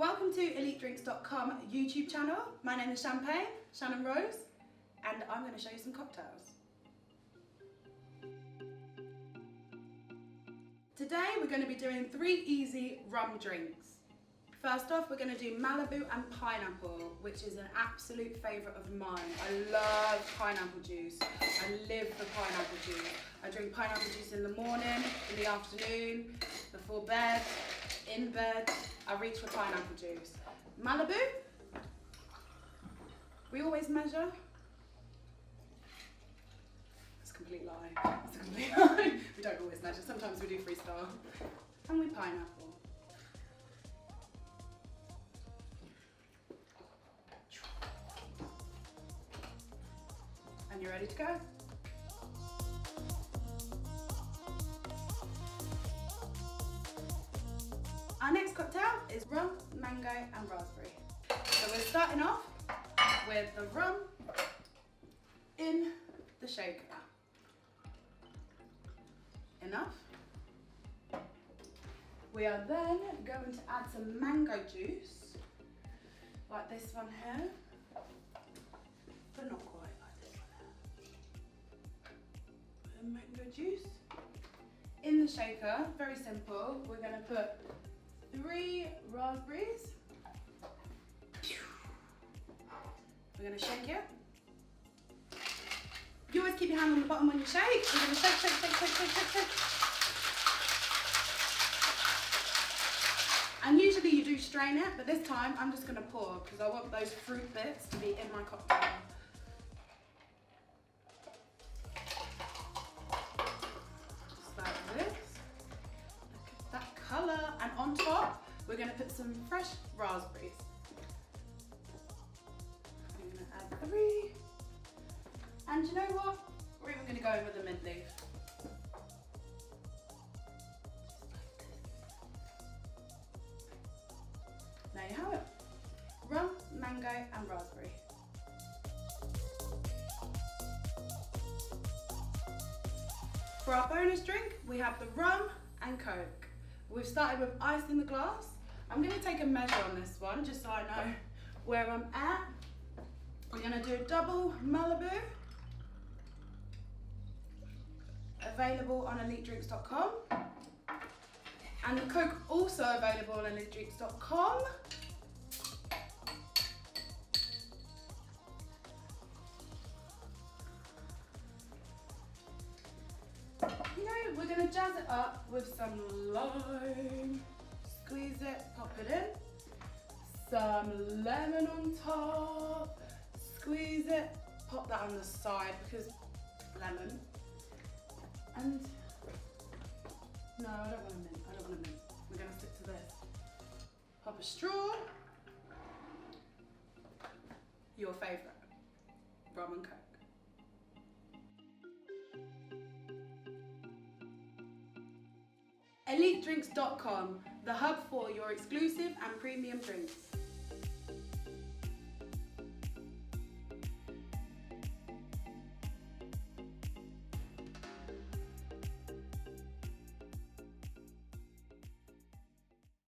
Welcome to EliteDrinks.com YouTube channel. My name is Champagne, Shannon Rose, and I'm going to show you some cocktails. Today we're going to be doing 3 easy rum drinks. First off, we're going to do Malibu and pineapple, which is an absolute favourite of mine. I love pineapple juice. I live for pineapple juice. I drink pineapple juice in the morning, in the afternoon, before bed, in bed. I reach for pineapple juice. Malibu, we always measure. It's a complete lie. It's a complete lie. We don't always measure. Sometimes we do freestyle. And we pineapple. And you're ready to go? Our next cocktail is rum, mango and raspberry. So we're starting off with the rum in the shaker. Enough. We are then going to add some mango juice, like this one here, but not quite like this one here. Mango juice in the shaker, very simple. We're going to put 3 raspberries. We're going to shake it. You always keep your hand on the bottom when you shake. We're going to shake, shake, shake, shake, shake, shake, shake. And usually you do strain it, but this time I'm just going to pour because I want those fruit bits to be in my cocktail. Just like this. Look at that colour. And on top, we're going to put some fresh raspberries. I'm going to add 3. And you know what? We're even going to go in with a mint leaf. There you have it. Rum, mango and raspberry. For our bonus drink, we have the rum and Coke. We've started with ice in the glass. I'm going to take a measure on this one, just so I know where I'm at. We're going to do a double Malibu, available on EliteDrinks.com. And the Coke also available on EliteDrinks.com. You know, we're going to jazz it up with some lime. Squeeze it, pop it in. Some lemon on top. Squeeze it, pop that on the side because lemon. And no, I don't want a mint. I don't want a mint. We're going to stick to this. Pop a straw. Your favourite. Rum and Coke. EliteDrinks.com, the hub for your exclusive and premium drinks.